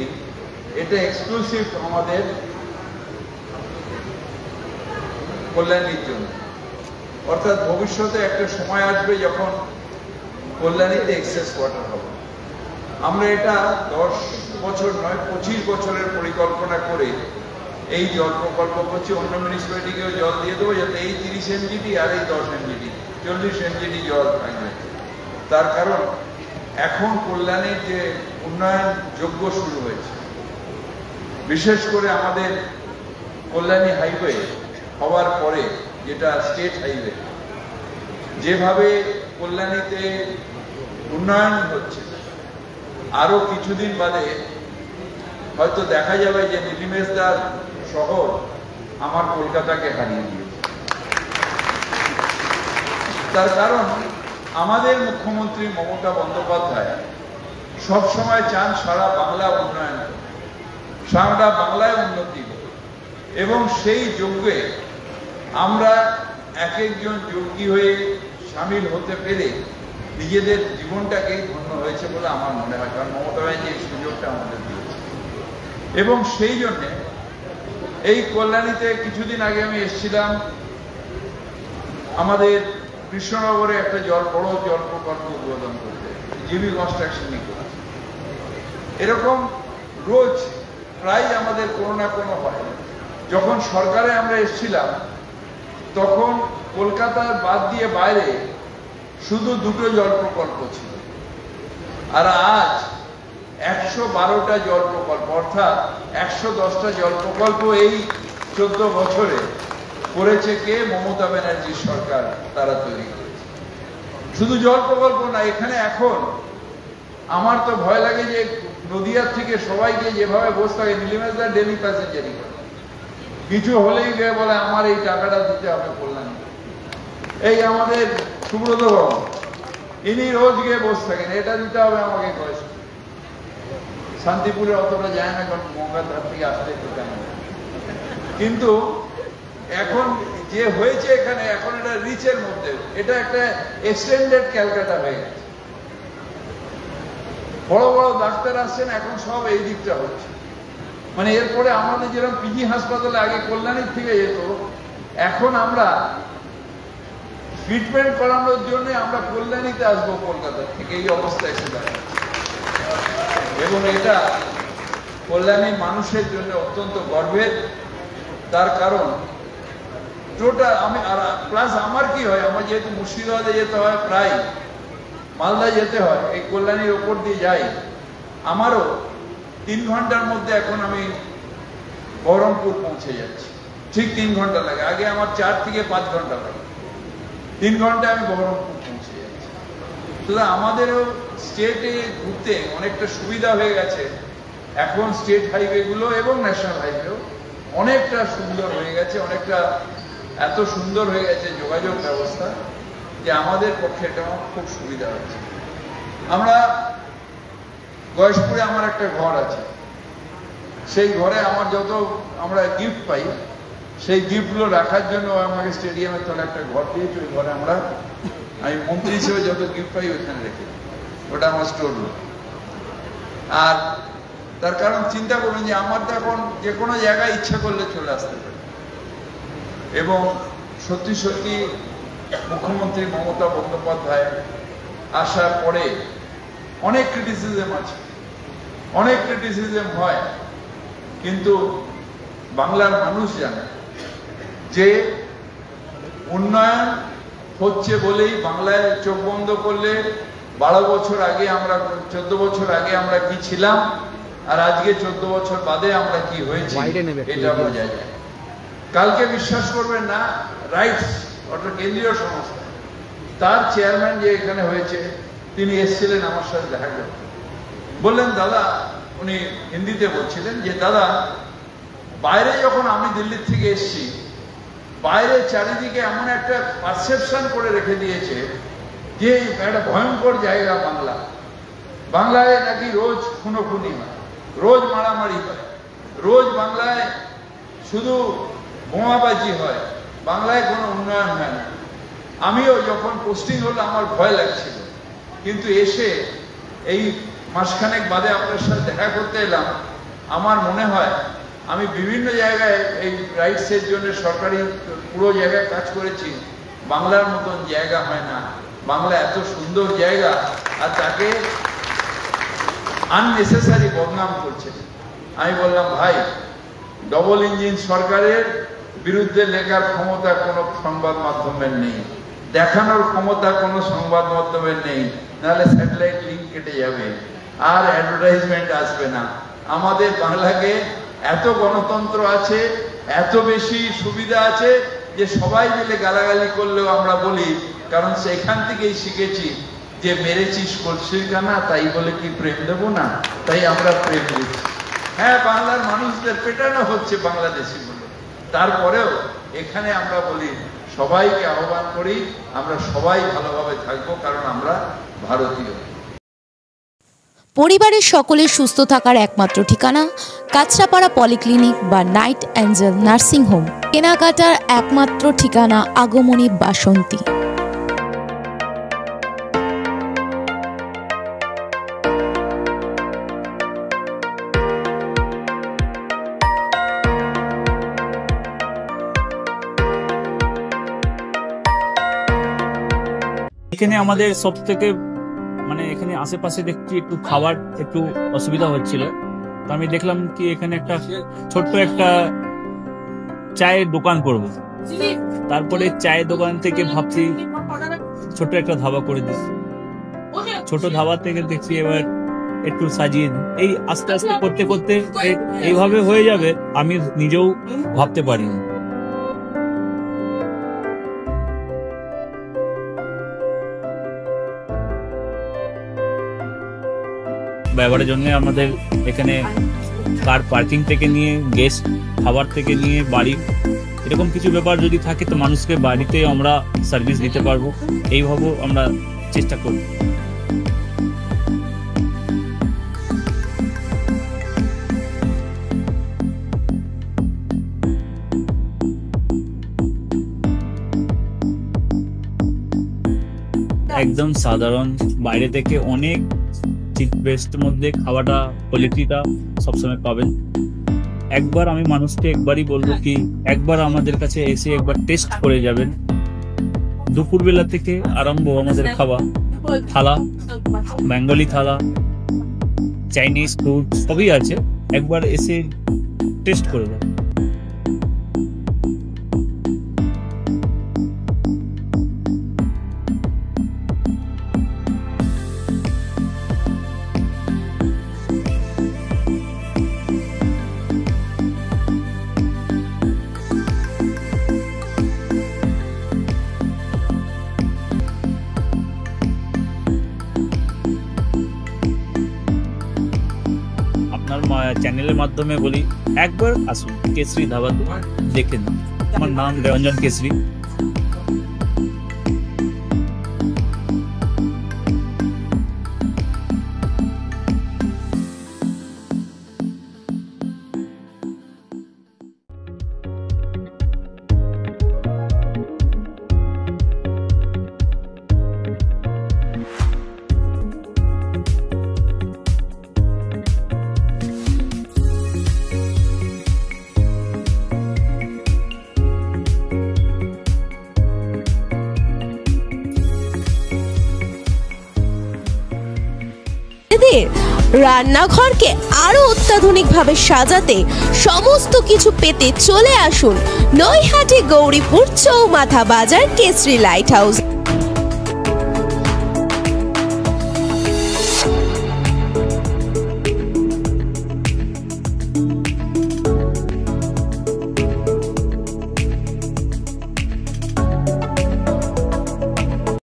NGT, এটা exclusive আমাদের কল্যাণীর জন্য। অর্থাৎ ভবিষ্যতে একটা সময় আসবে যখন কল্যাণীতে এক্সেস ওয়াটার হবে। আমরা এটা 10 বছর নয় 25 বছরের পরিকল্পনা করে এই জল প্রকল্প করছি। অন্য মিউনিসিপ্যালিটিকেও জল দিয়ে দেবো, যাতে এই 30 এমজিডি আর এই 10 এমজিডি 40 এমজিডি জল থাকবে। তার কারণ এখন কল্যাণীর যে উন্নয়ন যোগ্য শুরু হয়েছে, বিশেষ করে আমাদের কল্যাণী হাইওয়ে হওয়ার পরে, যেটা স্টেট হাইওয়ে, যেভাবে কল্যাণীতে উন্নয়ন হচ্ছে, আরো কিছুদিন বাদে হয়তো দেখা যাবে যে নীলিমেশদার শহর আমার কলকাতাকে হারিয়ে দিয়েছে। তার কারণ আমাদের মুখ্যমন্ত্রী মমতা বন্দ্যোপাধ্যায় সবসময় চান সারা বাংলা উন্নয়ন, সারা বাংলায় উন্নতি, এবং সেই যজ্ঞে আমরা এক একজন যোগী হয়ে সামিল হতে পেরে নিজেদের জীবনটাকেই ধন্য হয়েছে বলে আমার মনে হয়। কারণ মমতা ব্যানার্জি এই সুযোগটা আমাদের দিয়েছে, এবং সেই জন্যে এই কল্যাণীতে কিছুদিন আগে আমি এসেছিলাম আমাদের কৃষ্ণনগরে একটা বড় জল প্রকল্প উদ্বোধন করতে, জিবি কনস্ট্রাকশন নিয়ে। এরকম রোজ প্রায় আমাদের কোনো না কোনো হয়। যখন সরকারে আমরা এসেছিলাম তখন কলকাতার বাদ দিয়ে বাইরে শুধু 2টো জল প্রকল্প ছিল, আর আজ 112টা জল প্রকল্প, অর্থাৎ 110টা জল প্রকল্প এই 14 বছরে করেছে কে? মমতা ব্যানার্জির সরকার, তারা তৈরি করেছে। শুধু জল প্রকল্প না, এখানে এখন আমার তো ভয় লাগে যে নদিয়ার থেকে সবাইকে যেভাবে বসতে হয়, নীলিমেশদা ডেলি প্যাসেঞ্জারি করে, কিছু হলেই গিয়ে বলে আমার এই টাকাটা দিতে হবে কল্যাণী। এই আমাদের সুব্রত বাবু, ইনি রোজ গিয়ে বসে থাকেন, এটা দিতে হবে আমাকে পয়সা। শান্তিপুরে অতটা যায় না, কারণ গঙ্গাধার থেকে আসতে একটু কেন। কিন্তু এখন যে হয়েছে এখানে, এখন এটা রিচের মধ্যে, এটা একটা এক্সটেন্ডেড ক্যালকাটা হয়ে গেছে। বড় বড় ডাক্তার আসছেন, এখন সব এই দিকটা হচ্ছে। মানে এরপরে আমাদের যেরকম পিজি হাসপাতালে আগে কল্যাণীর থেকে যেত, এখন আমরা ট্রিটমেন্ট করানোর জন্য আমরা কল্যাণীতে আসবো কলকাতা থেকে, এই অবস্থা এসে দাঁড়ায়। এবং এটা কল্যাণীর মানুষের জন্য অত্যন্ত গর্বের। তার কারণ টোটাল আমি প্লাস আমার কি হয়, আমার যেহেতু মুর্শিদাবাদে যেতে হয়, প্রায় মালদা যেতে হয়, এই কল্যাণীর ওপর দিয়ে যাই, আমারও 3 ঘন্টার মধ্যে এখন আমি বহরমপুর পৌঁছে যাচ্ছি। ঠিক 3 ঘন্টা লাগে, আগে আমার 4 থেকে 5 ঘন্টা লাগে, 3 ঘন্টায় আমি বহরমপুর পৌঁছে যাচ্ছি। সুতরাং আমাদেরও স্টেটে ঘুরতে অনেকটা সুবিধা হয়ে গেছে। এখন স্টেট হাইওয়ে গুলো এবং ন্যাশনাল হাইওয়েও অনেকটা সুন্দর হয়ে গেছে, অনেকটা এত সুন্দর হয়ে গেছে যোগাযোগ ব্যবস্থা, যে আমাদের পক্ষে এটা খুব সুবিধা হচ্ছে। আমরা গয়েশপুরে আমার একটা ঘর আছে, সেই ঘরে আমার যত আমরা গিফট পাই, সেই গিফটগুলো রাখার জন্য আমাকে স্টেডিয়ামের তলে একটা ঘর দিয়েছে। ওই ঘরে আমি মন্ত্রী হিসেবে যত গিফট পাই ওইখানে রেখে, ওটা আমার স্টোর রুম। আর তার কারণ চিন্তা করবেন যে আমার তো এখন যে কোনো জায়গায় ইচ্ছা করলে চলে আসতে পারে। এবং সত্যি সত্যি মুখ্যমন্ত্রী মমতা বন্দ্যোপাধ্যায় আসার পরে অনেক ক্রিটিসিজম আছে, অনেক ক্রিটিসিজম হয়, কিন্তু বাংলার মানুষ জানে যে উন্নয়ন হচ্ছে বলেই বাংলায় চোখ বন্ধ করলে 12 বছর আগে আমরা 14 বছর আগে আমরা কি ছিলাম, আর আজকে 14 বছর বাদে আমরা কি হয়েছি, এটা বোঝা যায়। কালকে বিশ্বাস করবেন না, রাইটস অর্থাৎ কেন্দ্রীয় সংস্থা, তার চেয়ারম্যান যে এখানে হয়েছে, তিনি এসেছিলেন আমার সাথে দেখা করতে। বললেন দাদা, উনি হিন্দিতে বলছিলেন যে দাদা, বাইরে যখন আমি দিল্লির থেকে এসেছি, বাইরে চারিদিকে এমন একটা পারসেপশন করে রেখে দিয়েছে যে একটা ভয়ঙ্কর জায়গা বাংলা। বাংলায় নাকি রোজ খুনোখুনি হয়, রোজ মারামারি হয়, রোজ বাংলায় শুধু বোমাবাজি হয়, বাংলায় কোনো উন্নয়ন হয় না। আমিও যখন পোস্টিং হলো আমার ভয় লাগছিল, কিন্তু এসে এই মাসখানেক বাদে আপনার সাথে দেখা করতে এলাম। আমার মনে হয় আমি বিভিন্ন জায়গায় এই রাইটসের জন্য সরকারি পুরো জায়গায় কাজ করেছি, বাংলার মতন জায়গা হয় না। বাংলা এত সুন্দর জায়গা, আর তাকে আননেসেসারি বদনাম করছে। আমি বললাম, ভাই, ডবল ইঞ্জিন সরকারের বিরুদ্ধে লেখার ক্ষমতা কোনো সংবাদ মাধ্যমের নেই, দেখানোর ক্ষমতা কোনো সংবাদ মাধ্যমের নেই, নাহলে স্যাটেলাইট লিঙ্ক কেটে যাবে আর অ্যাডভার্টাইজমেন্ট আসবে না। আমাদের বাংলাকে এত গণতন্ত্র আছে, এত বেশি সুবিধা আছে যে সবাই মিলে গালাগালি করলেও আমরা বলি, কারণ সেখান থেকেই শিখেছি যে মেরেছিস কলসির কানা, তাই বলে কি প্রেম দেবো না, তাই আমরা প্রেম দিচ্ছি। হ্যাঁ, বাংলার মানুষদের পেটানো হচ্ছে বাংলাদেশি বলে, তারপরেও এখানে আমরা বলি, সবাইকে আহ্বান করি, আমরা সবাই ভালোভাবে থাকবো, কারণ আমরা ভারতীয়। পরিবারের সকলের সুস্থ থাকার একমাত্র ঠিকানা কাঁচরাপাড়া পলিক্লিনিক বা নাইট অ্যাঞ্জেল নার্সিং হোম। কেনাকাটার একমাত্র ঠিকানা আগমনী বাসন্তী। এখানে আমাদের সব থেকে মানে এখানে আশেপাশে দেখছি একটু খাবার একটু অসুবিধা হচ্ছিল, তো আমি দেখলাম কি এখানে একটা ছোট্ট একটা চায়ের দোকান করব। তারপরে চায়ের দোকান থেকে ভাবছি ছোট্ট একটা ধাবা করে দিচ্ছি। ছোট ধাবা থেকে দেখছি এবার একটু সাজিয়ে এই আস্তে আস্তে করতে করতে এইভাবে হয়ে যাবে, আমি নিজেও ভাবতে পারিনি। ব্যবহারের জন্য আমাদের এখানে কার পার্কিং থেকে নিয়ে গেস্ট খাবার থেকে নিয়ে বাড়ি এরকম কিছু ব্যাপার যদি থাকে তো মানুষকে বাড়িতে আমরা সার্ভিস দিতে পারবো, এইভাবে আমরা চেষ্টা করব। একদম সাধারণ, বাইরে থেকে অনেক চিপ বেস্ট মধ্যে খাওয়াটা কোয়ালিটিটা সবসময় পাবেন। একবার আমি মানুষকে একবারই বলবো কি একবার আমাদের কাছে এসে একবার টেস্ট করে যাবেন। দুপুরবেলা থেকে আরম্ভ আমাদের খাওয়া, থালা, বেঙ্গলি থালা, চাইনিজ ফুড সবই আছে, একবার এসে টেস্ট করে যাবেন। চ্যানেলের মাধ্যমে বলি একবার আসুন কেশরী ধাবাতে দেখেন। আমার নাম রঞ্জন কেশরী। রান্নাঘরকে আরো অত্যাধুনিকভাবে সাজাতে সমস্ত কিছু পেতে চলে আসুন নৈহাটি গৌরীপুর চৌমাথা বাজার কেশরী লাইট হাউস।